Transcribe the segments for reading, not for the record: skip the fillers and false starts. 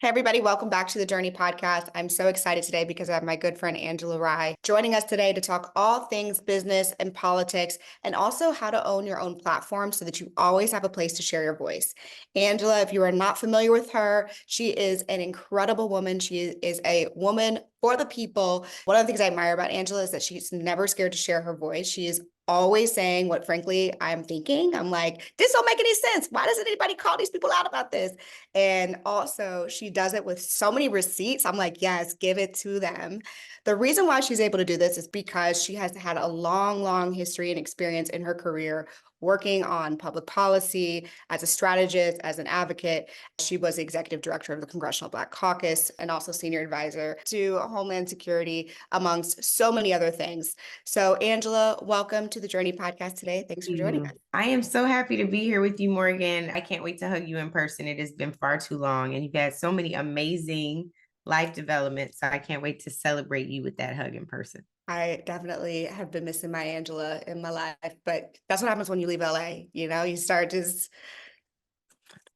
Hey, everybody, welcome back to the Journey Podcast. I'm so excited today because I have my good friend Angela Rye joining us today to talk all things business and politics, and also how to own your own platform so that you always have a place to share your voice. Angela, if you are not familiar with her, she is an incredible woman. She is a woman for the people. One of the things I admire about Angela is that she's never scared to share her voice. She is always saying what, frankly, I'm thinking. I'm like, this don't make any sense. Why doesn't anybody call these people out about this? And also, she does it with so many receipts. I'm like, yes, give it to them. The reason why she's able to do this is because she has had a long, long history and experience in her career working on public policy as a strategist, as an advocate. She was the executive director of the Congressional Black Caucus and also senior advisor to Homeland Security, amongst so many other things. So, Angela, welcome to the Journey Podcast today. Thanks for joining us. I am so happy to be here with you, Morgan. I can't wait to hug you in person. It has been far too long, and you've had so many amazing life developments. So I can't wait to celebrate you with that hug in person. I definitely have been missing my Angela in my life, but that's what happens when you leave LA. You start just.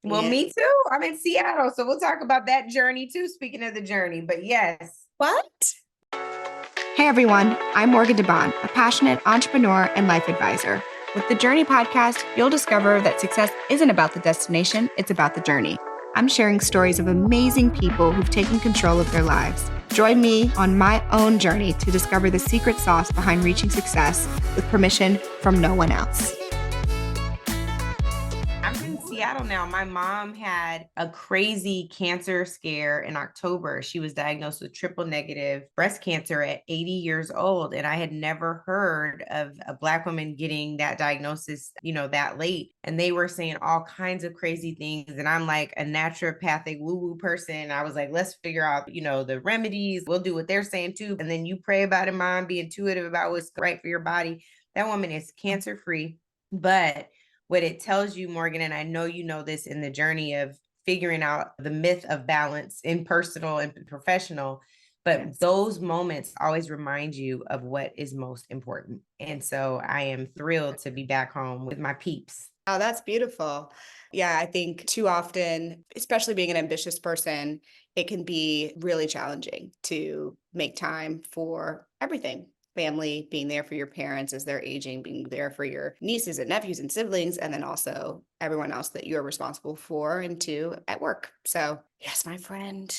Well, Yeah. me too. I'm in Seattle, so we'll talk about that journey too. Speaking of the journey, but yes. What? Hey everyone, I'm Morgan Debaun, a passionate entrepreneur and life advisor. With the Journey Podcast, you'll discover that success isn't about the destination, it's about the journey. I'm sharing stories of amazing people who've taken control of their lives. Join me on my own journey to discover the secret sauce behind reaching success with permission from no one else. I'm in Seattle now. My mom had a crazy cancer scare in October. She was diagnosed with triple negative breast cancer at 80 years old. And I had never heard of a Black woman getting that diagnosis, that late. And they were saying all kinds of crazy things. And I'm like a naturopathic woo-woo person. I was like, let's figure out, the remedies. We'll do what they're saying too. And then you pray about it, mom, be intuitive about what's right for your body. That woman is cancer-free. But what it tells you, Morgan, and I know you know this in the journey of figuring out the myth of balance in personal and professional, but yes, those moments always remind you of what is most important. And so I am thrilled to be back home with my peeps. Oh, that's beautiful. Yeah, I think too often, especially being an ambitious person, it can be really challenging to make time for everything. Family, being there for your parents as they're aging, being there for your nieces and nephews and siblings, and then also everyone else that you're responsible for and to at work. So, yes, my friend,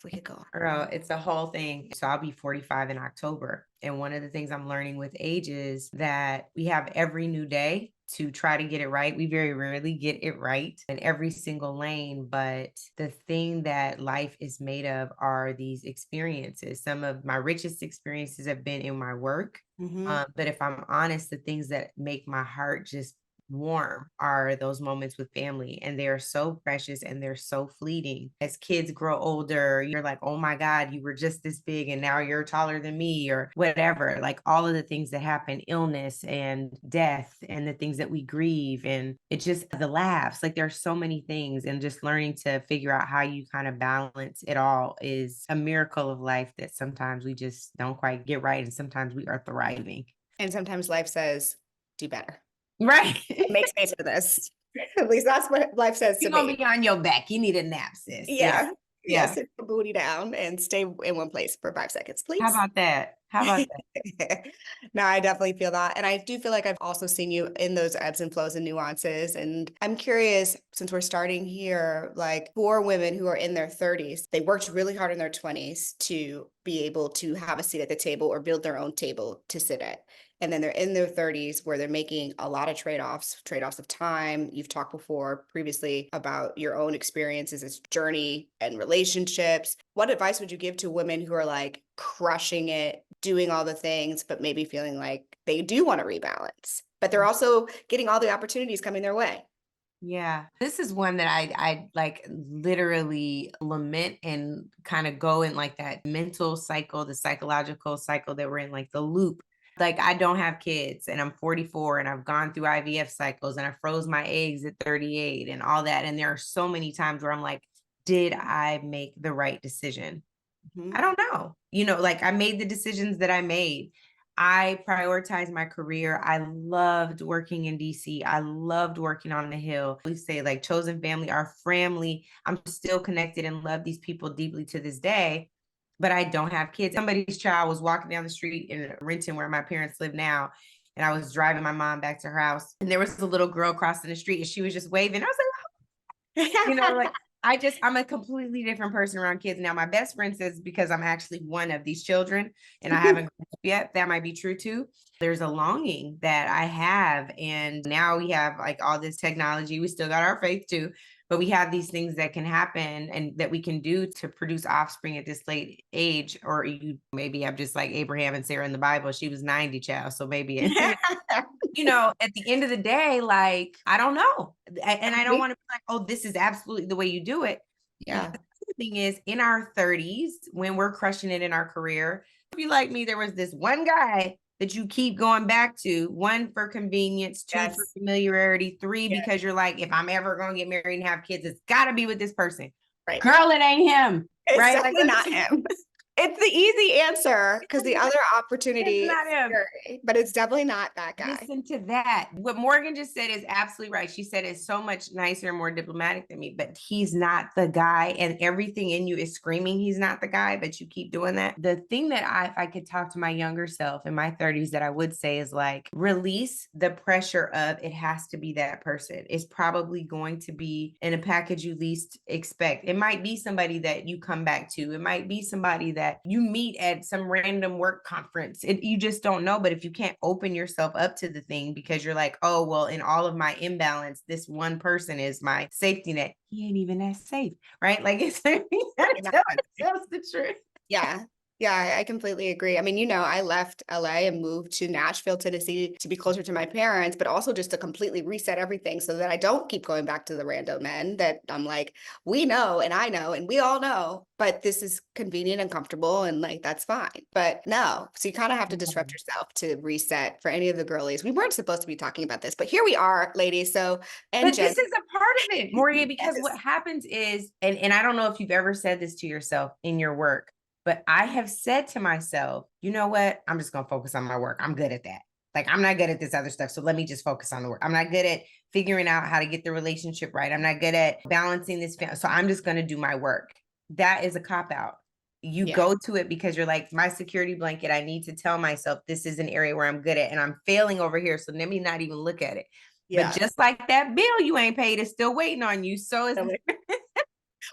we could go on. Girl, it's the whole thing. So I'll be 45 in October. And one of the things I'm learning with age is that we have every new day to try to get it right. We very rarely get it right in every single lane, but the thing that life is made of are these experiences. Some of my richest experiences have been in my work. But if I'm honest, the things that make my heart just warm are those moments with family, and they are so precious and they're so fleeting. As kids grow older, you're like, oh my God, you were just this big and now you're taller than me, or whatever. Like all of the things that happen, illness and death and the things that we grieve, and it's just the laughs. Like there's so many things, and just learning to figure out how you kind of balance it all is a miracle of life that sometimes we just don't quite get right, and sometimes we are thriving. And sometimes life says, do better. Right. Make space for this. At least that's what life says to You're gonna me. be on your back. You need a nap, sis. Yeah. Yeah. Sit your booty down and stay in one place for 5 seconds, please. How about that? No, I definitely feel that. And I do feel like I've also seen you in those ebbs and flows and nuances. And I'm curious, since we're starting here, like for women who are in their 30s, they worked really hard in their 20s to be able to have a seat at the table or build their own table to sit at. And then they're in their 30s where they're making a lot of trade-offs of time. You've talked before previously about your own experiences as journey and relationships. What advice would you give to women who are like crushing it, doing all the things, but maybe feeling like they do want to rebalance, but they're also getting all the opportunities coming their way? Yeah, this is one that I like literally lament and kind of go in like that mental cycle, the psychological cycle that we're in, like the loop. Like I don't have kids and I'm 44 and I've gone through IVF cycles and I froze my eggs at 38 and all that. And there are so many times where I'm like, did I make the right decision? I don't know. Like I made the decisions that I made. I prioritized my career. I loved working in DC. I loved working on the Hill. We say like chosen family, our family. I'm still connected and love these people deeply to this day, but I don't have kids. Somebody's child was walking down the street in Renton, where my parents live now. And I was driving my mom back to her house, and there was a little girl crossing the street, and she was just waving. I was like, I'm a completely different person around kids. Now, my best friend says because I'm actually one of these children and I haven't grown up yet, that might be true too. There's a longing that I have. And now we have like all this technology. We still got our faith too, but we have these things that can happen and that we can do to produce offspring at this late age. Or maybe I'm just like Abraham and Sarah in the Bible. She was 90, child. So maybe at the end of the day, like, I don't know. And I don't want to be like, oh, this is absolutely the way you do it. Yeah. Because the thing is, in our 30s, when we're crushing it in our career, if you like me, there was this one guy that you keep going back to, one for convenience, two for familiarity, three, because you're like, if I'm ever going to get married and have kids, it's got to be with this person. Right. Girl, it ain't him. It's right? definitely not him. It's the easy answer because the other opportunity It's not is him. scary, but it's definitely not that guy. Listen to that. What Morgan just said is absolutely right. She said it's so much nicer and more diplomatic than me, but he's not the guy. And everything in you is screaming he's not the guy, but you keep doing that. The thing that if I could talk to my younger self in my 30s, that I would say is like, release the pressure of it has to be that person. It's probably going to be in a package you least expect. It might be somebody that you come back to. It might be somebody that you meet at some random work conference. You just don't know. But if you can't open yourself up to the thing because you're like, oh, well, in all of my imbalance, this one person is my safety net. He ain't even that safe, right? Like, it's that's the truth. Yeah. Yeah, I completely agree. I mean, I left LA and moved to Nashville, Tennessee to be closer to my parents, but also just to completely reset everything so that I don't keep going back to the random men that I'm like, we know and I know and we all know, but this is convenient and comfortable and like that's fine. But no, so you kind of have to disrupt yourself to reset for any of the girlies. We weren't supposed to be talking about this, but here we are, ladies. So, and But Jen, this is a part of it, Morgan, because yes. what happens is, and I don't know if you've ever said this to yourself in your work, but I have said to myself, you know what? I'm just going to focus on my work. I'm good at that. Like, I'm not good at this other stuff. So let me just focus on the work. I'm not good at figuring out how to get the relationship right. I'm not good at balancing this. So I'm just going to do my work. That is a cop out. You go to it because you're like, my security blanket, I need to tell myself this is an area where I'm good at and I'm failing over here. So let me not even look at it. But just like that bill you ain't paid is still waiting on you. So it's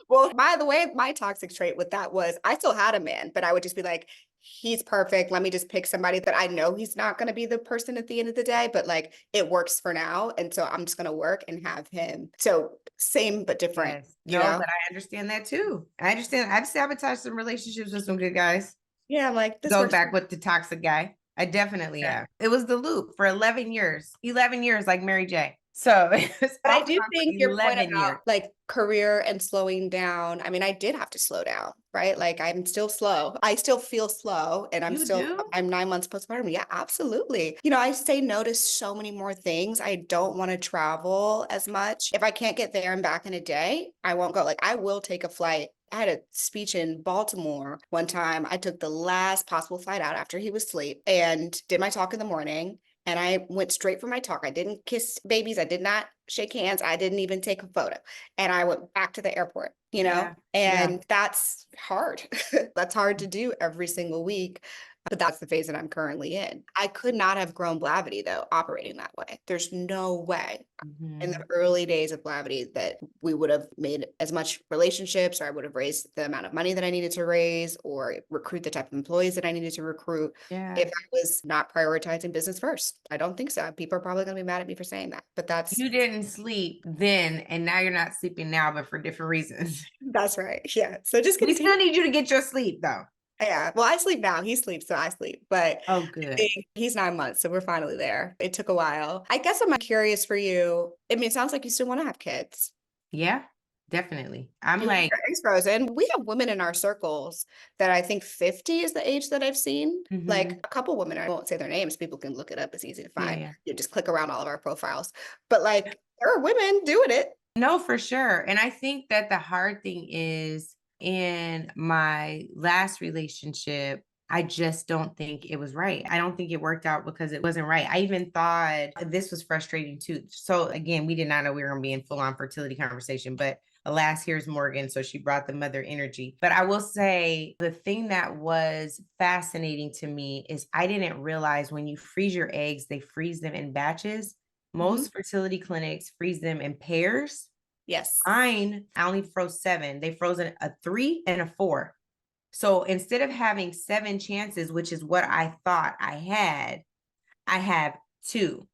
Well, by the way, my toxic trait with that was I still had a man, but I would just be like, he's perfect. Let me just pick somebody that I know he's not going to be the person at the end of the day, but like it works for now. And so I'm just going to work and have him. So same, but different. yes. No, but I understand that too. I understand. I've sabotaged some relationships with some good guys. Yeah, I'm like, this Go works. back with the toxic guy. I definitely have. It was the loop for 11 years. 11 years like Mary J. So But I do think your point 11 about years. like career and slowing down. I mean, I did have to slow down, right? Like I'm still slow. I still feel slow and You do? I'm 9 months postpartum. Yeah, absolutely. I say no to so many more things. I don't want to travel as much. If I can't get there and back in a day, I won't go. Like I will take a flight. I had a speech in Baltimore one time. I took the last possible flight out after he was asleep and did my talk in the morning. And I went straight for my talk. I didn't kiss babies. I did not shake hands. I didn't even take a photo. And I went back to the airport, and that's hard. That's hard to do every single week. But that's the phase that I'm currently in. I could not have grown Blavity though, operating that way. There's no way in the early days of Blavity that we would have made as much relationships or I would have raised the amount of money that I needed to raise or recruit the type of employees that I needed to recruit if I was not prioritizing business first. I don't think so. People are probably going to be mad at me for saying that, but You didn't sleep then, and now you're not sleeping now, but for different reasons. That's right. Yeah. So just We continue. still need you to get your sleep though. Yeah. Well, I sleep now. He sleeps, so I sleep. But Oh, good. he's 9 months, so we're finally there. It took a while. I guess I'm curious for you. I mean, it sounds like you still want to have kids. Yeah, definitely. I'm And like, your egg's frozen. We have women in our circles that I think 50 is the age that I've seen. Like a couple women, I won't say their names. People can look it up. It's easy to find. yeah. You just click around all of our profiles. But like there are women doing it. No, for sure. And I think that the hard thing is in my last relationship, I just don't think it was right. I don't think it worked out because it wasn't right. I even thought this was frustrating too. So again, we did not know we were going to be in full on fertility conversation, but alas, here's Morgan. So she brought the mother energy. But I will say the thing that was fascinating to me is I didn't realize when you freeze your eggs, they freeze them in batches. Mhm. Most fertility clinics freeze them in pairs. Yes. Mine, I only froze 7. They froze a 3 and a 4. So instead of having 7 chances, which is what I thought I have 2.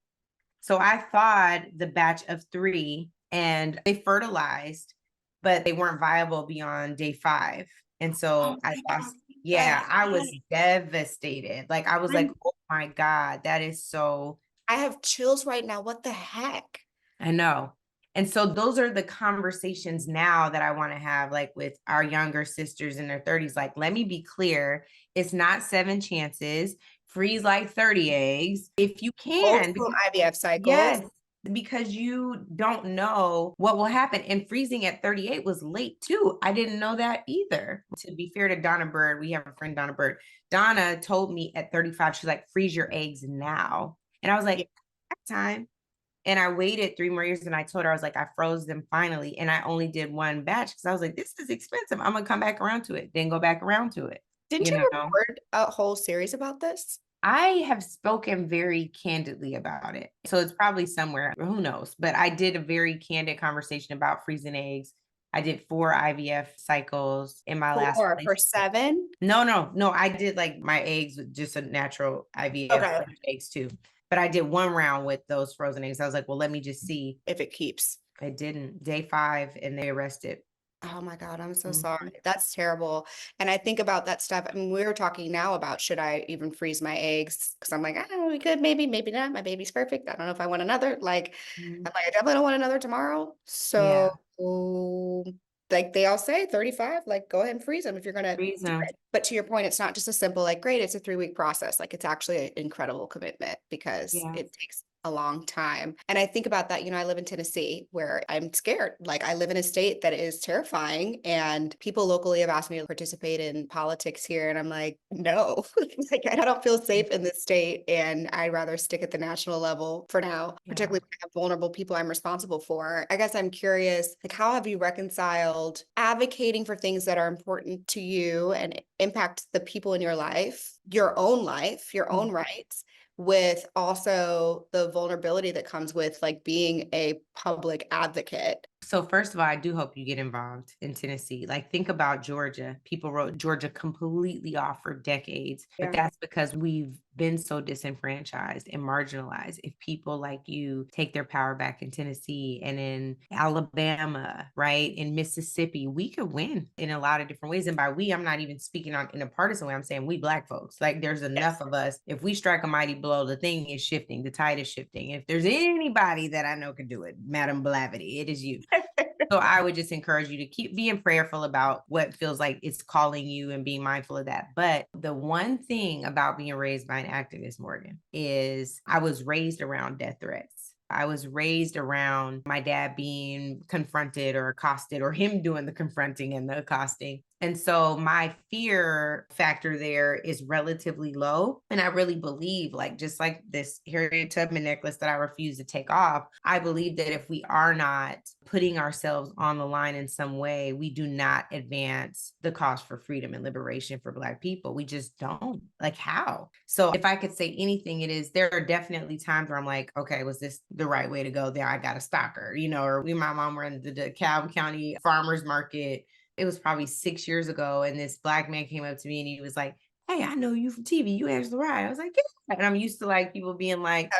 So I thawed the batch of 3 and they fertilized, but they weren't viable beyond day 5. And Oh so I my God. lost. Uh, Yeah, I was devastated. Like I was like, I'm oh my God, that is so. I have chills right now. What the heck? I know. And so those are the conversations now that I want to have, like with our younger sisters in their 30s. Like, let me be clear, it's not 7 chances. Freeze like 30 eggs if you can. Multiple IVF cycles. Yes, because you don't know what will happen. And freezing at 38 was late too. I didn't know that either. To be fair to Donna Bird, we have a friend, Donna Bird. Donna told me at 35, she's like, freeze your eggs now. And I was Yeah. like, that time. And I waited 3 more years and I told her, I was like, I froze them finally. And I only did 1 batch because I was like, this is expensive. I'm going to come back around to it. Then go back around to it. Didn't You you know, record a whole series about this? I have spoken very candidly about it. So it's probably somewhere, who knows? But I did a very candid conversation about freezing eggs. I did 4 IVF cycles in my last For relationship. 7? No. I did like my eggs with just a natural IVF Okay. eggs too. But I did 1 round with those frozen eggs. I was like, well, let me just see. If it keeps. It didn't. Day 5, and they arrested. Oh my God, I'm so Mhm. sorry. That's terrible. And I think about that stuff. I mean, we were talking now about should I even freeze my eggs? Because I'm like, I don't know, we could, maybe, maybe not. My baby's perfect. I don't know if I want another. Like, Mhm. I'm like, I definitely don't want another tomorrow. So, Yeah. like they all say, 35, like go ahead and freeze them if you're gonna do Reason. it. But to your point, it's not just a simple, like, great, it's a 3-week process. Like it's actually an incredible commitment because Yeah. it takes a long time. And I think about that, I live in Tennessee where I'm scared. Like I live in a state that is terrifying and people locally have asked me to participate in politics here. And I'm like, no, like I don't feel safe in this state. And I'd rather stick at the national level for now, Yeah. particularly when I have vulnerable people I'm responsible for. I guess I'm curious, like how have you reconciled advocating for things that are important to you and impact the people in your life, your own rights, with also the vulnerability that comes with like being a public advocate? So first of all, I do hope you get involved in Tennessee. Like think about Georgia. People wrote Georgia completely off for decades, but Yeah. that's because we've been so disenfranchised and marginalized. If people like you take their power back in Tennessee and in Alabama, right, in Mississippi, we could win in a lot of different ways. And by we, I'm not even speaking on in a partisan way. I'm saying we Black folks. Like there's enough Yes. of us. If we strike a mighty blow, the thing is shifting, the tide is shifting. If there's anybody that I know could do it, Madam Blavity, it is you. So I would just encourage you to keep being prayerful about what feels like it's calling you and being mindful of that. But the one thing about being raised by an activist, Morgan, is I was raised around death threats. I was raised around my dad being confronted or accosted or him doing the confronting and the accosting. And so my fear factor there is relatively low. And I really believe, like, just like this Harriet Tubman necklace that I refuse to take off, I believe that if we are not putting ourselves on the line in some way, we do not advance the cause for freedom and liberation for Black people. We just don't. Like, how? So if I could say anything, it is there are definitely times where I'm like, okay, was this the right way to go there? I got a stalker, or my mom were in the DeKalb County farmers market. It was probably 6 years ago. And this Black man came up to me and he was like, hey, I know you from TV. You Angela Rye. I was like, yeah. And I'm used to like people being like,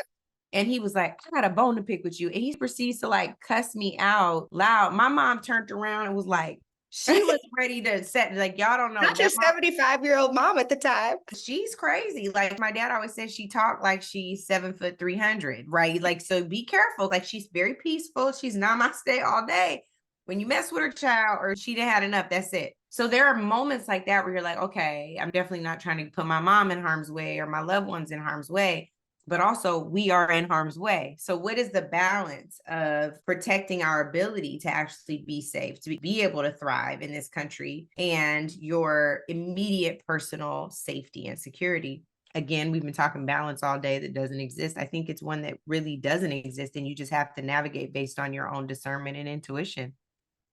and he was like, I got a bone to pick with you. And he proceeds to like cuss me out loud. My mom turned around and was like, she was ready to set, like, y'all don't know Not your that mom, 75-year-old mom at the time. she's crazy. Like my dad always says she talked like she's 7 foot 300, right? Like, so be careful. Like she's very peaceful. She's namaste all day. When you mess with her child or she done had enough, that's it. So there are moments like that where you're like, okay, I'm definitely not trying to put my mom in harm's way or my loved ones in harm's way. but also we are in harm's way. So what is the balance of protecting our ability to actually be safe, to be able to thrive in this country, and your immediate personal safety and security? Again, we've been talking balance all day that doesn't exist. I think it's one that really doesn't exist, and you just have to navigate based on your own discernment and intuition.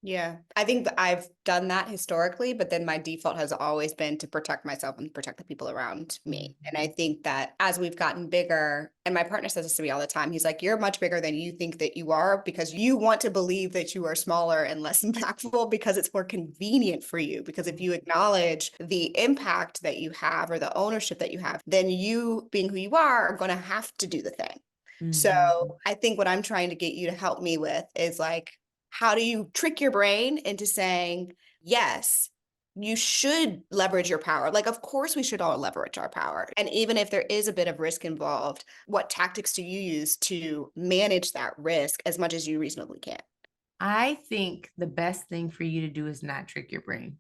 Yeah, I think that I've done that historically, but then my default has always been to protect myself and protect the people around me. And I think that as we've gotten bigger, and my partner says this to me all the time, he's like, "You're much bigger than you think that you are because you want to believe that you are smaller and less impactful because it's more convenient for you. Because if you acknowledge the impact that you have or the ownership that you have, then you, being who you are going to have to do the thing." So Mhm. I think what I'm trying to get you to help me with is like, how do you trick your brain into saying, yes, you should leverage your power? Like, of course, we should all leverage our power. And even if there is a bit of risk involved, what tactics do you use to manage that risk as much as you reasonably can? I think the best thing for you to do is not trick your brain.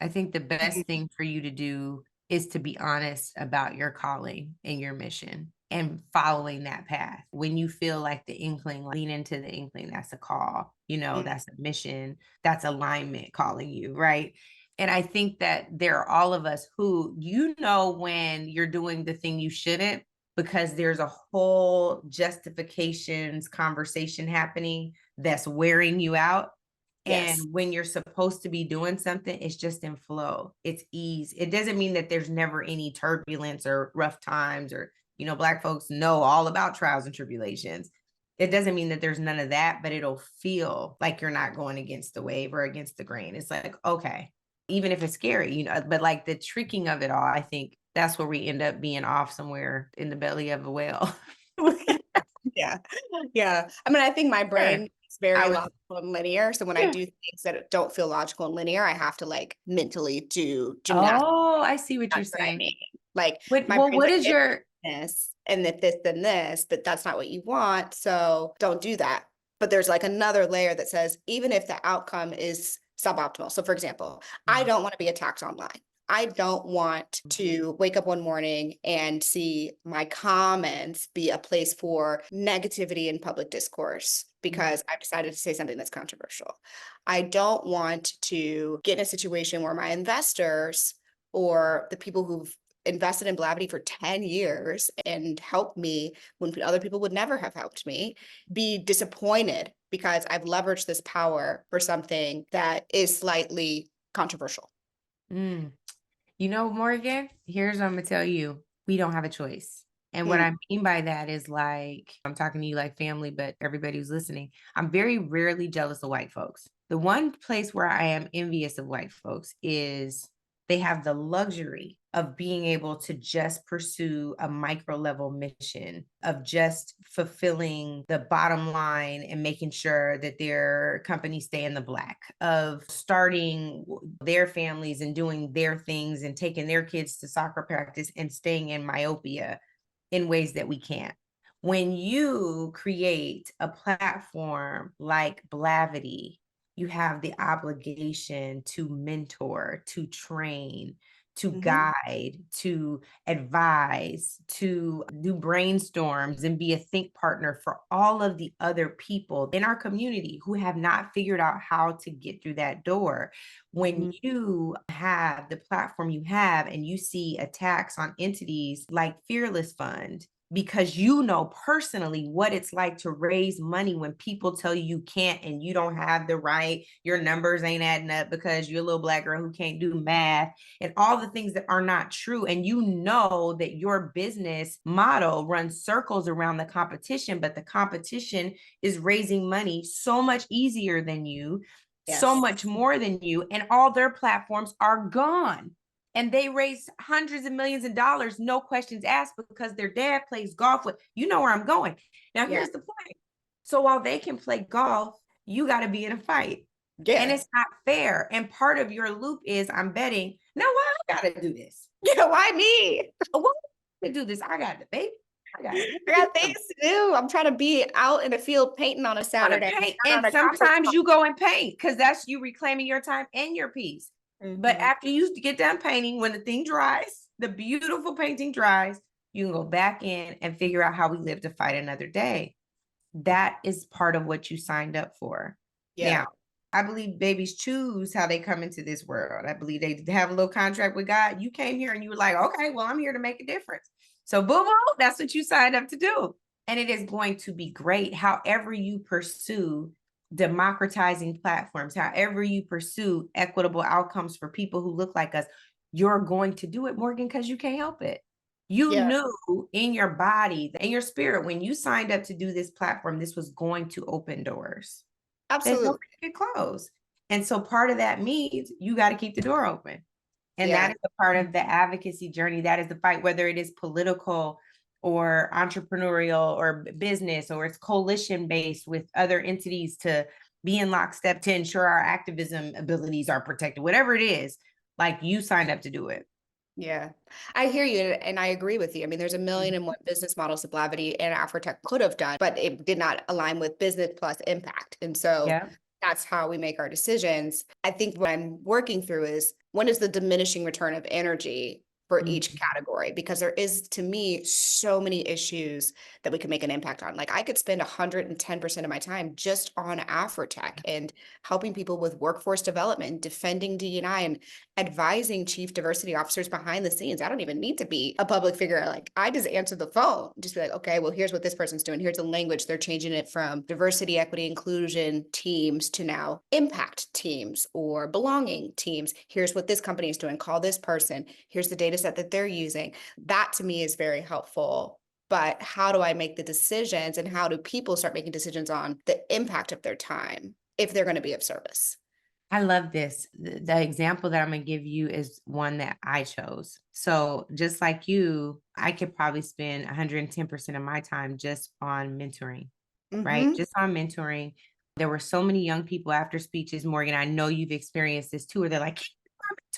I think the best Mhm. thing for you to do is to be honest about your calling and your mission and following that path. When you feel like the inkling, lean into the inkling. That's a call, Mm. that's a mission, that's alignment calling you, right? And I think that there are all of us who, when you're doing the thing you shouldn't, because there's a whole justifications conversation happening that's wearing you out. And Yes. when you're supposed to be doing something, it's just in flow. It's ease. It doesn't mean that there's never any turbulence or rough times, or, Black folks know all about trials and tribulations. It doesn't mean that there's none of that, but it'll feel like you're not going against the wave or against the grain. It's like, okay, even if it's scary, but like the tricking of it all, I think that's where we end up being off somewhere in the belly of a whale. Yeah. Yeah. I mean, I think my Sure. brain is I very was, logical and linear. So when I yeah. do things that don't feel logical and linear, I have to like mentally do gymnastics. Oh, I see what you're That's what I saying. mean. Like my Well, brain's what like, is if your this and if this, then this, but that's not what you want. So don't do that. But there's like another layer that says, even if the outcome is suboptimal. So for example, I Mhm, don't want to be attacked online. I don't want mhm, to wake up one morning and see my comments be a place for negativity in public discourse mhm, because I've decided to say something that's controversial. I don't want to get in a situation where my investors or the people who've invested in Blavity for 10 years and helped me when other people would never have helped me, be disappointed because I've leveraged this power for something that is slightly controversial. mm. Morgan, here's what I'm gonna tell you. We don't have a choice. And what Mm, I mean by that is, like, I'm talking to you like family, but everybody who's listening, I'm very rarely jealous of white folks. The one place where I am envious of white folks is they have the luxury of being able to just pursue a micro level mission of just fulfilling the bottom line and making sure that their companies stay in the black, of starting their families and doing their things and taking their kids to soccer practice and staying in myopia in ways that we can't. When you create a platform like Blavity, you have the obligation to mentor, to train, to mhm. guide, to advise, to do brainstorms and be a think partner for all of the other people in our community who have not figured out how to get through that door. When Mhm. you have the platform you have and you see attacks on entities like Fearless Fund, because you know personally what it's like to raise money when people tell you can't and you don't have the right, your numbers ain't adding up because you're a little Black girl who can't do math, and all the things that are not true. And you know that your business model runs circles around the competition, but the competition is raising money so much easier than you, so Yes. much more than you, and all their platforms are gone. And they raise hundreds of millions of dollars, no questions asked, because their dad plays golf with, where I'm going. Now, Yeah. here's the point. So while they can play golf, you got to be in a fight. And Yeah. it's not fair. And part of your loop is, I'm betting, now why I got to do this? Yeah. Why me? Why I to do this? I got the baby. I got I got things to do. I'm trying to be out in the field painting on a want to Saturday, paint. not And on a conference sometimes call. you go and paint because that's you reclaiming your time and your peace. But Mhm. after you get done painting, when the thing dries, the beautiful painting dries, You can go back in and figure out how we live to fight another day. That is part of what you signed up for. Yeah. Now, I believe babies choose how they come into this world. I believe they have a little contract with God. You came here and you were like, okay, well, I'm here to make a difference. So, boo boo, that's what you signed up to do. And it is going to be great. However, you pursue democratizing platforms, however, you pursue equitable outcomes for people who look like us, you're going to do it, Morgan, because you can't help it. You Yeah. knew in your body and your spirit when you signed up to do this platform, this was going to open doors. There's no way Absolutely. it could close. And so part of that means you got to keep the door open. And that Yeah. is a part of the advocacy journey. That is the fight, whether it is political or entrepreneurial or business, or it's coalition based with other entities to be in lockstep to ensure our activism abilities are protected, whatever it is, like you signed up to do it. Yeah, I hear you, and I agree with you. I mean, there's a million and one business models that Blavity and Afrotech could have done, but it did not align with business plus impact. And so Yeah. that's how we make our decisions. I think what I'm working through is when is the diminishing return of energy for each Mhm. category? Because there is, to me, so many issues that we can make an impact on. Like I could spend 110% of my time just on Afrotech and helping people with workforce development, defending D&I, and advising chief diversity officers behind the scenes. I don't even need to be a public figure. Like I just answer the phone, just be like, okay, well, here's what this person's doing. Here's the language. They're changing it from diversity, equity, inclusion teams to now impact teams or belonging teams. Here's what this company is doing. Call this person. Here's the data set that they're using. That to me is very helpful. But how do I make the decisions, and how do people start making decisions on the impact of their time if they're going to be of service? I love this. The example that I'm going to give you is one that I chose. So, just like you, I could probably spend 110% of my time just on mentoring, right? Mm-hmm. Just on mentoring. There were so many young people after speeches, Morgan. I know you've experienced this too, where they're like,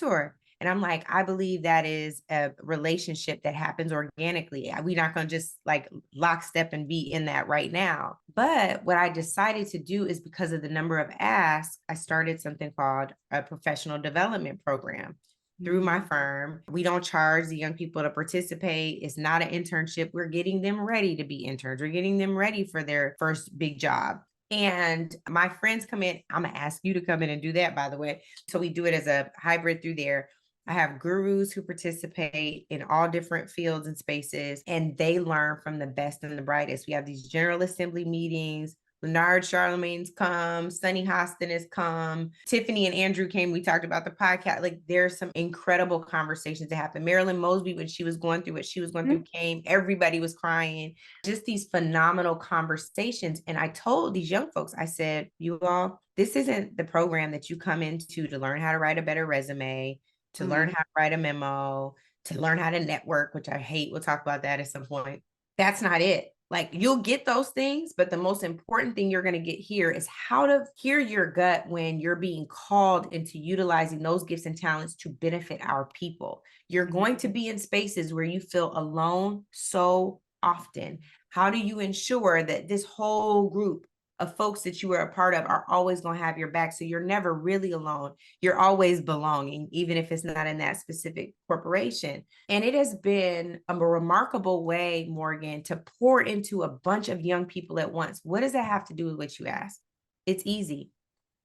mentor. And I'm like, I believe that is a relationship that happens organically. We're not going to just like lockstep and be in that right now. But what I decided to do is because of the number of asks, I started something called a professional development program through my firm. We don't charge the young people to participate. It's not an internship. We're getting them ready to be interns. We're getting them ready for their first big job. And my friends come in. I'm going to ask you to come in and do that, by the way. So we do it as a hybrid through there. I have gurus who participate in all different fields and spaces, and they learn from the best and the brightest. We have these General Assembly meetings. Leonard Charlemagne's come, Sunny Hostin has come, Tiffany and Andrew came. We talked about the podcast. Like there's some incredible conversations that happen. Marilyn Mosby, when she was going through what she was going through, came. Everybody was crying. Just these phenomenal conversations. And I told these young folks, I said, you all, this isn't the program that you come into to learn how to write a better resume, to learn how to write a memo, to learn how to network, which I hate. We'll talk about that at some point. That's not it. Like you'll get those things, but the most important thing you're going to get here is how to hear your gut when you're being called into utilizing those gifts and talents to benefit our people. You're going to be in spaces where you feel alone so often. How do you ensure that this whole group of folks that you are a part of are always going to have your back? So you're never really alone. You're always belonging, even if it's not in that specific corporation. And it has been a remarkable way, Morgan, to pour into a bunch of young people at once. What does that have to do with what you asked? It's easy.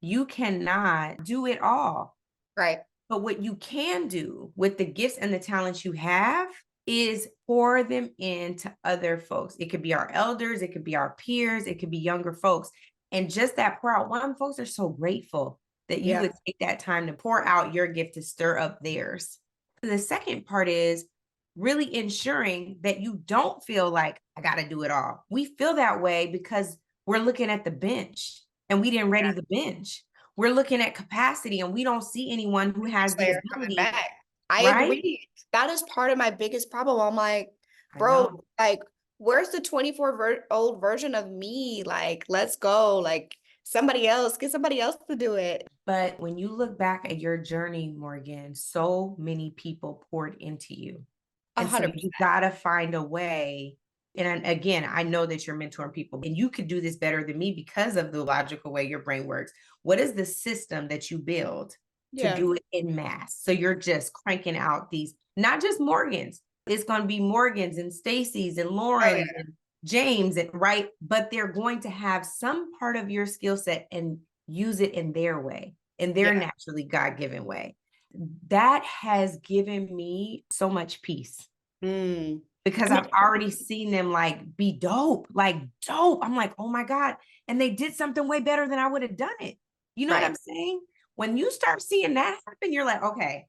You cannot do it all. Right. But what you can do with the gifts and the talents you have is pour them into other folks. It could be our elders, it could be our peers, it could be younger folks. And just that pour out, one, folks are so grateful that you Yeah. would take that time to pour out your gift to stir up theirs. The second part is really ensuring that you don't feel like I got to do it all. We feel that way because we're looking at the bench and we didn't ready the bench. We're looking at capacity and we don't see anyone who has the Slayer coming ability, back. I right? agree. That is part of my biggest problem. I'm like, I bro, know. like, where's the 24-old version of me? Like, let's go. Like, somebody else, get somebody else to do it. But when you look back at your journey, Morgan, so many people poured into you. A And so hundred you percent. got to find a way. And again, I know that you're mentoring people and you could do this better than me because of the logical way your brain works. What is the system that you build to Yeah. do it in mass? So you're just cranking out these, not just Morgans, It's going to be Morgan's and Stacy's and Oh Lauren's yeah. and James, and right. But they're going to have some part of your skill set and use it in their way, in their Yeah. naturally God-given way. That has given me so much peace Mm. because I mean, I've already seen them like be dope, like dope. I'm like, oh my God. And they did something way better than I would have done it. You know what right. I'm saying? When you start seeing that happen, you're like, okay,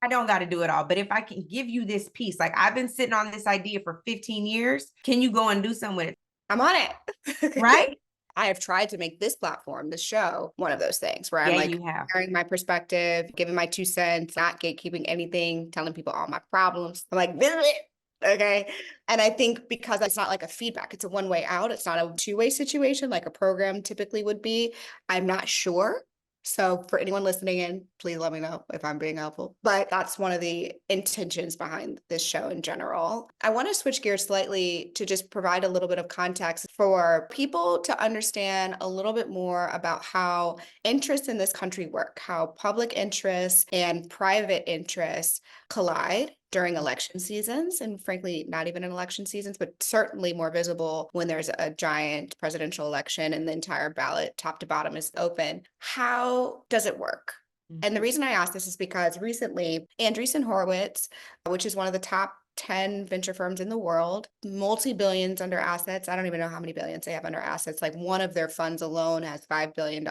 I don't got to do it all. But if I can give you this piece, like I've been sitting on this idea for 15 years, can you go and do something with it? I'm on it. Right? I have tried to make this platform, this show, one of those things where I'm Yeah, like you have. sharing my perspective, giving my 2 cents, not gatekeeping anything, telling people all my problems. I'm like, this is it. Okay. And I think because it's not like a feedback, it's a one-way out. It's not a two-way situation like a program typically would be. I'm not sure. So for anyone listening in, please let me know if I'm being helpful. But that's one of the intentions behind this show in general. I want to switch gears slightly to just provide a little bit of context for people to understand a little bit more about how interests in this country work, how public interests and private interests collide during election seasons, and frankly, not even in election seasons, but certainly more visible when there's a giant presidential election and the entire ballot, top to bottom, is open. How does it work? And the Mhm. reason I ask this is because recently, Andreessen Horowitz, which is one of the top 10 venture firms in the world, multi billions under assets. I don't even know how many billions they have under assets. Like one of their funds alone has $5 billion,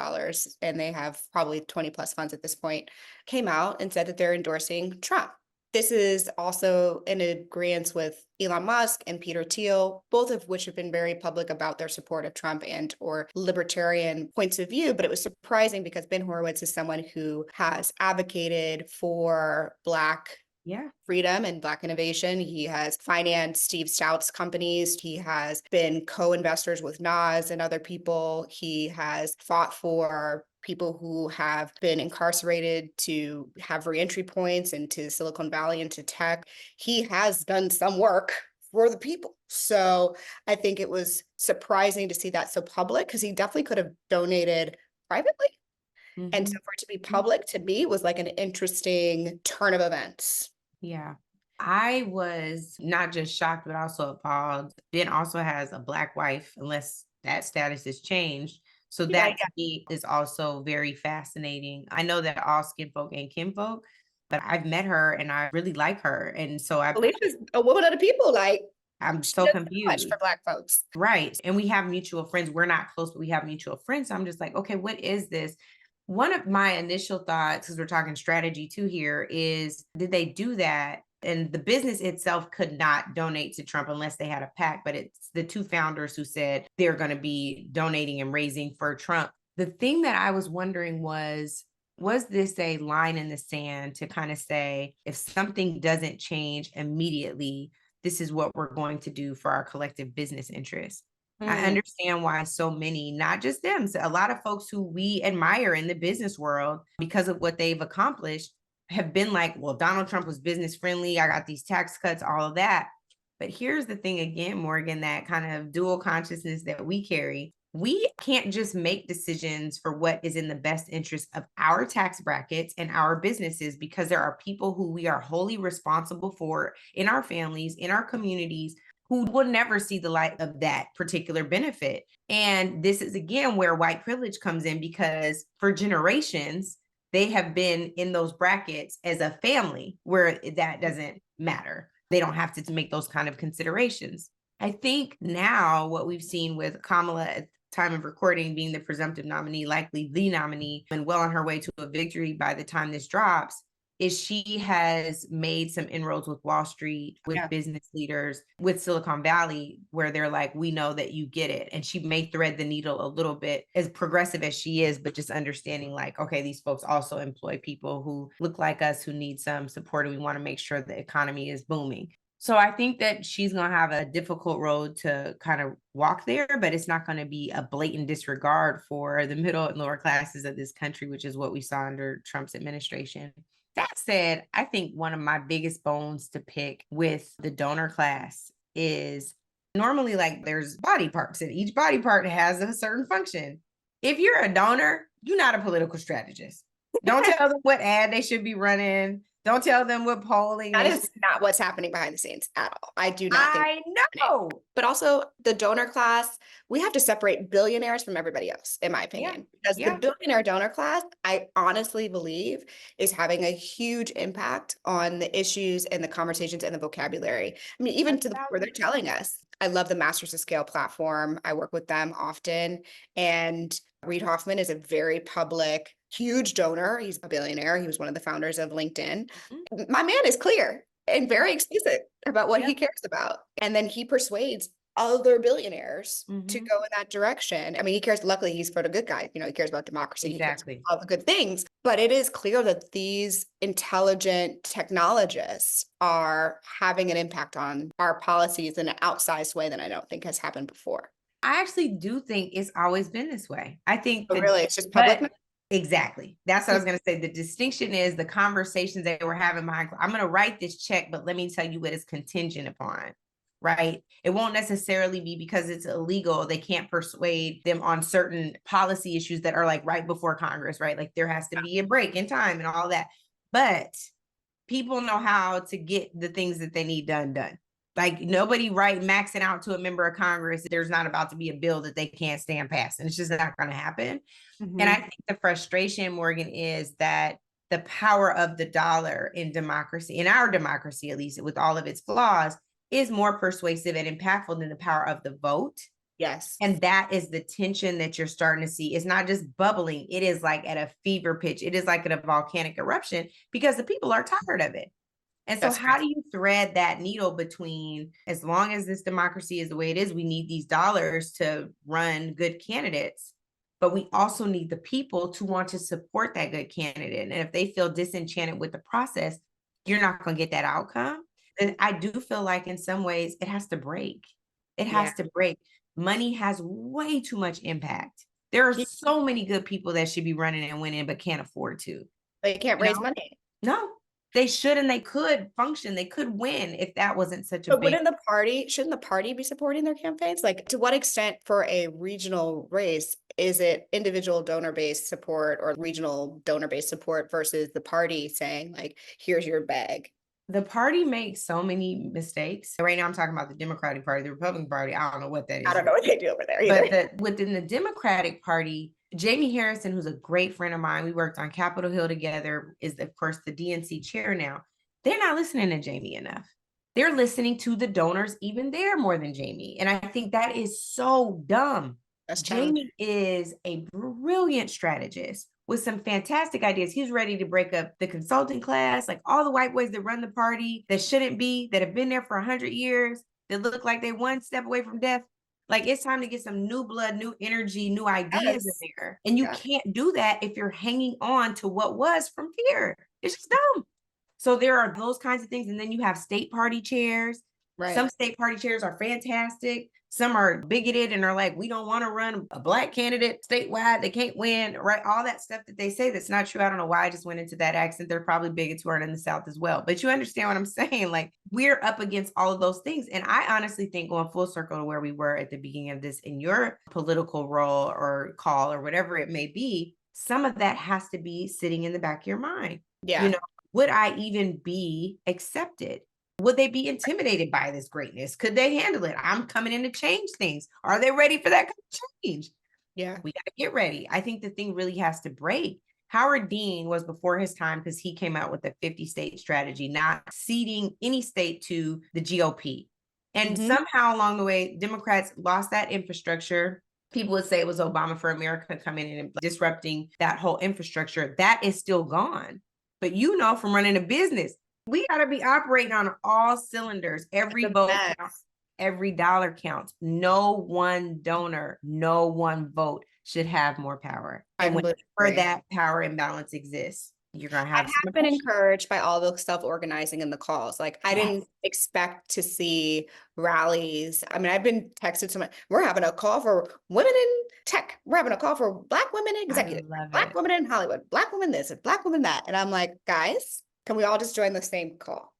and they have probably 20 plus funds at this point, came out and said that they're endorsing Trump. This is also in agreement with Elon Musk and Peter Thiel, both of which have been very public about their support of Trump and or libertarian points of view. But it was surprising because Ben Horowitz is someone who has advocated for Black Yeah. freedom and Black innovation. He has financed Steve Stout's companies. He has been co-investors with Nas and other people. He has fought for people who have been incarcerated to have reentry points into Silicon Valley, into tech. He has done some work for the people. So I think it was surprising to see that so public because he definitely could have donated privately. And so Mhm. for it to be public to me was like an interesting turn of events. Yeah. I was not just shocked, but also appalled. Ben also has a Black wife, unless that status has changed. So Yeah, that to me is also very fascinating. I know that all skin folk ain't kinfolk, but I've met her and I really like her. And so Alicia's a woman of the people. Like I'm she so does so much confused. for Black folks. Right. And we have mutual friends. We're not close, but we have mutual friends. So I'm just like, okay, what is this? One of my initial thoughts, because we're talking strategy too here, is did they do that? And the business itself could not donate to Trump unless they had a PAC, but it's the two founders who said they're going to be donating and raising for Trump. The thing that I was wondering was this a line in the sand to kind of say, if something doesn't change immediately, this is what we're going to do for our collective business interests? I Mm, understand why so many, not just them, so a lot of folks who we admire in the business world because of what they've accomplished have been like, well, Donald Trump was business friendly. I got these tax cuts, all of that. But here's the thing again, Morgan, that kind of dual consciousness that we carry. We can't just make decisions for what is in the best interest of our tax brackets and our businesses because there are people who we are wholly responsible for in our families, in our communities, who will never see the light of that particular benefit. And this is again where white privilege comes in because for generations, they have been in those brackets as a family where that doesn't matter. They don't have to make those kind of considerations. I think now what we've seen with Kamala at time of recording being the presumptive nominee, likely the nominee, and well on her way to a victory by the time this drops, is she has made some inroads with Wall Street, with yeah. business leaders, with Silicon Valley, where they're like, we know that you get it. And she may thread the needle a little bit, as progressive as she is, but just understanding like, okay, these folks also employ people who look like us, who need some support. And we want to make sure the economy is booming. So I think that she's going to have a difficult road to kind of walk there, but it's not going to be a blatant disregard for the middle and lower classes of this country, which is what we saw under Trump's administration. That said, I think one of my biggest bones to pick with the donor class is normally like there's body parts and each body part has a certain function. If you're a donor, you're not a political strategist. Don't tell them what ad they should be running. Don't tell them what polling That they is not what's happening behind the scenes at all. I do not think. I know. But also the donor class, we have to separate billionaires from everybody else, in my Yeah. opinion. Because the Yeah. billionaire donor class, I honestly believe is having a huge impact on the issues and the conversations and the vocabulary. I mean, even to the point where they're telling us, I love the Masters to Scale platform. I work with them often. And Reid Hoffman is a very public, huge donor. He's a billionaire. He was one of the founders of LinkedIn. Mhm. My man is clear and very explicit about what Yeah. he cares about. And then he persuades other billionaires to Mhm. go in that direction. I mean, he cares, luckily, he's for the good guy. He cares about democracy, he cares Exactly. about all the good things. But it is clear that these intelligent technologists are having an impact on our policies in an outsized way that I don't think has happened before. I actually do think it's always been this way. I think But that, really, it's just public. but exactly. That's what I was going to say. The distinction is the conversations they were having behind. I'm going to write this check, but let me tell you what it's contingent upon. Right. It won't necessarily be because it's illegal. They can't persuade them on certain policy issues that are like right before Congress, right? Like there has to be a break in time and all that. But people know how to get the things that they need done. Like nobody maxing out to a member of Congress. There's not about to be a bill that they can't stand past. And it's just not going to happen. And I think the frustration, Morgan, is that the power of the dollar in democracy, in our democracy, at least with all of its flaws, is more persuasive and impactful than the power of the vote. Yes. And that is the tension that you're starting to see. It's not just bubbling. It is like at a fever pitch. It is like at a volcanic eruption because the people are tired of it. And so how do you thread that needle between, as long as this democracy is the way it is, we need these dollars to run good candidates, but we also need the people to want to support that good candidate. And if they feel disenchanted with the process, you're not going to get that outcome. And I do feel like in some ways it has to break. It has to break. Money has way too much impact. There are so many good people that should be running and winning, but can't afford to. They can't raise money. No, they should and they could function. They could win if that wasn't such a But big. shouldn't the party be supporting their campaigns? Like, to what extent for a regional race is it individual donor-based support or regional donor-based support versus the party saying, like, here's your bag? The party makes so many mistakes. Right now, I'm talking about the Democratic Party. The Republican Party, I don't know what that is. I don't know what they do over there either. But within the Democratic Party, Jamie Harrison, who's a great friend of mine, we worked on Capitol Hill together, is of course the DNC chair now. They're not listening to Jamie enough. They're listening to the donors even there more than Jamie. And I think that is so dumb. Jamie is a brilliant strategist with some fantastic ideas. He's ready to break up the consulting class, like all the white boys that run the party that shouldn't be, that have been there for 100 years, that look like they one step away from death. Like it's time to get some new blood, new energy, new ideas in there. And you can't do that if you're hanging on to what was from fear. It's just dumb. So there are those kinds of things. And then you have state party chairs. Right. Some state party chairs are fantastic. Some are bigoted and are like, we don't want to run a black candidate statewide. They can't win, right? All that stuff that they say that's not true. I don't know why I just went into that accent. They're probably bigots who are in the South as well. But you understand what I'm saying? Like we're up against all of those things. And I honestly think going full circle to where we were at the beginning of this in your political role or call or whatever it may be, some of that has to be sitting in the back of your mind. Yeah. Would I even be accepted? Would they be intimidated by this greatness? Could they handle it? I'm coming in to change things. Are they ready for that kind of change? Yeah. We got to get ready. I think the thing really has to break. Howard Dean was before his time because he came out with a 50-state strategy, not ceding any state to the GOP. And somehow along the way, Democrats lost that infrastructure. People would say it was Obama for America coming in and disrupting that whole infrastructure. That is still gone. But from running a business, we got to be operating on all cylinders. Every vote counts, every dollar counts. No one donor, no one vote should have more power. And whenever that power imbalance exists, you're going to have. I have been encouraged by all the self-organizing and the calls. Like I didn't expect to see rallies. I mean, I've been texted so much. We're having a call for women in tech. We're having a call for Black women executives, Black women in Hollywood, Black women this, Black women that. And I'm like, guys, can we all just join the same call?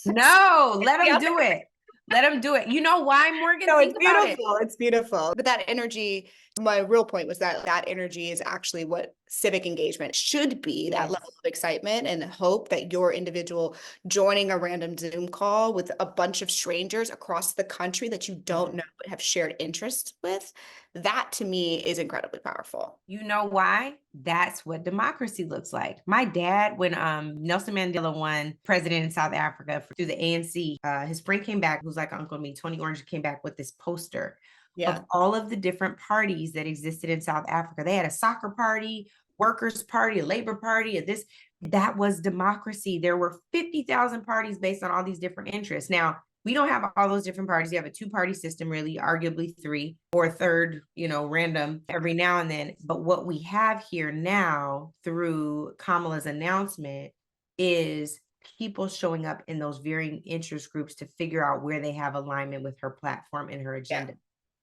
No, let them do it. Let them do it. You know why, Morgan? No, it's beautiful. It's beautiful. But that energy My real point was that that energy is actually what civic engagement should be, that level Yes. of excitement and hope that your individual joining a random Zoom call with a bunch of strangers across the country that you don't know but have shared interests with, that to me is incredibly powerful. You know why? That's what democracy looks like. My dad, when Nelson Mandela won president in South Africa through the ANC, his friend came back, who's like Uncle to me, Tony Orange, came back with this poster Yeah. of all of the different parties that existed in South Africa. They had a soccer party, workers' party, a labor party, a this. That was democracy. There were 50,000 parties based on all these different interests. Now, we don't have all those different parties. You have a two-party system, really, arguably three, or a third, random every now and then. But what we have here now through Kamala's announcement is people showing up in those varying interest groups to figure out where they have alignment with her platform and her Yeah. agenda.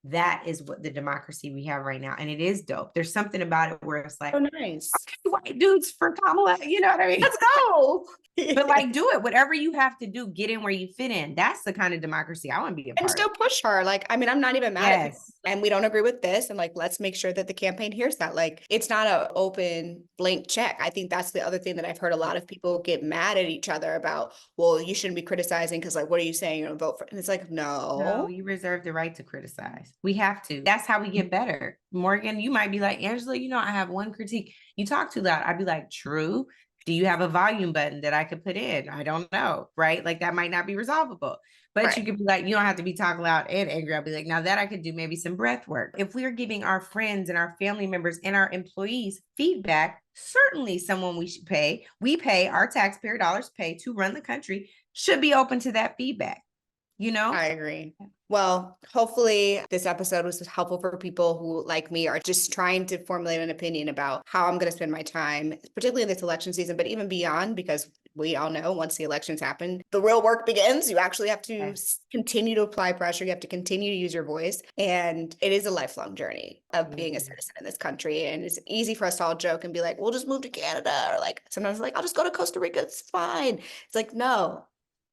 That is what the democracy we have right now. And it is dope. There's something about it where it's like, So nice. white dudes for Kamala, you know what I mean? Let's go. But like, do it. Whatever you have to do, get in where you fit in. That's the kind of democracy I want to be a And part still of. push her. Like, I mean, I'm not even mad at people. Yes. And we don't agree with this. And like, let's make sure that the campaign hears that. Like, it's not an open blank check. I think that's the other thing that I've heard a lot of people get mad at each other about. Well, you shouldn't be criticizing because, like, what are you saying? You're gonna vote for? And it's like, No, no. you reserve the right to criticize. We have to. That's how we get better. Morgan, you might be like, Angela, I have one critique. You talk too loud. I'd be like, true. Do you have a volume button that I could put in? I don't know. Right. Like that might not be resolvable. But Right. you could be like, you don't have to be talking loud and angry. I'll be like, now that I could do maybe some breath work. If we're giving our friends and our family members and our employees feedback, certainly someone we should pay. We pay our taxpayer dollars pay to run the country should be open to that feedback. I agree. Well, hopefully this episode was helpful for people who, like me, are just trying to formulate an opinion about how I'm going to spend my time, particularly in this election season, but even beyond, because we all know once the elections happen, the real work begins. You actually have to continue to apply pressure. You have to continue to use your voice. And it is a lifelong journey of being a citizen in this country. And it's easy for us to all joke and be like, we'll just move to Canada. Or like sometimes like, I'll just go to Costa Rica. It's fine. It's like,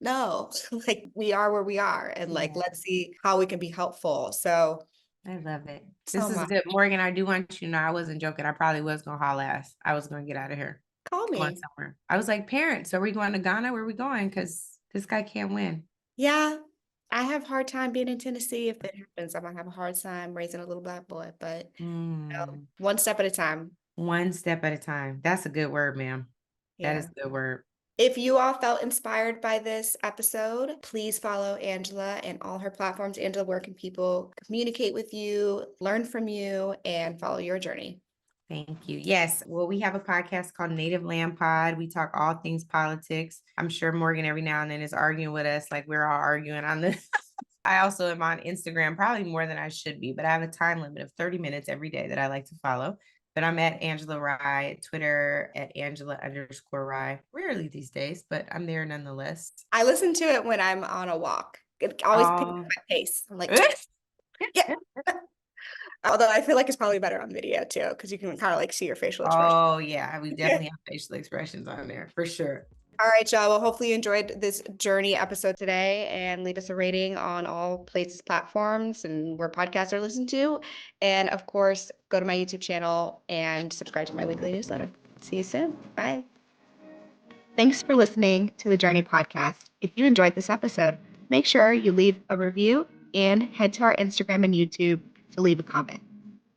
no, like we are where we are, and like let's see how we can be helpful. So I love it. so This is much. good. Morgan, I do want you to know I wasn't joking. I probably was gonna haul ass. I was gonna get out of here. Call Going me. somewhere. I was like, parents, are we going to Ghana? Where are we going? Because this guy can't win. Yeah, I have a hard time being in Tennessee. If it happens, I'm gonna have a hard time raising a little black boy, but one step at a time. One step at a time. That's a good word, ma'am. That is Yeah. a good word. If you all felt inspired by this episode, please follow Angela and all her platforms. Angela, where can people communicate with you, learn from you, and follow your journey? Thank you. Yes. Well, we have a podcast called Native Land Pod. We talk all things politics. I'm sure Morgan every now and then is arguing with us like we're all arguing on this. I also am on Instagram, probably more than I should be, but I have a time limit of 30 minutes every day that I like to follow. But I'm at Angela Rye, Twitter at Angela_Rye. Rarely these days, but I'm there nonetheless. I listen to it when I'm on a walk. It always picks up my pace. I'm like, yeah. Although I feel like it's probably better on video too, because you can kind of like see your facial expression. Oh, yeah. We definitely have facial expressions on there for sure. All right, y'all. Well, hopefully you enjoyed this journey episode today, and leave us a rating on all places, platforms, and where podcasts are listened to. And of course, go to my YouTube channel and subscribe to my weekly newsletter. See you soon. Bye. Thanks for listening to the Journey podcast. If you enjoyed this episode, make sure you leave a review and head to our Instagram and YouTube to leave a comment.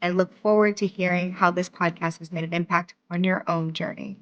And look forward to hearing how this podcast has made an impact on your own journey.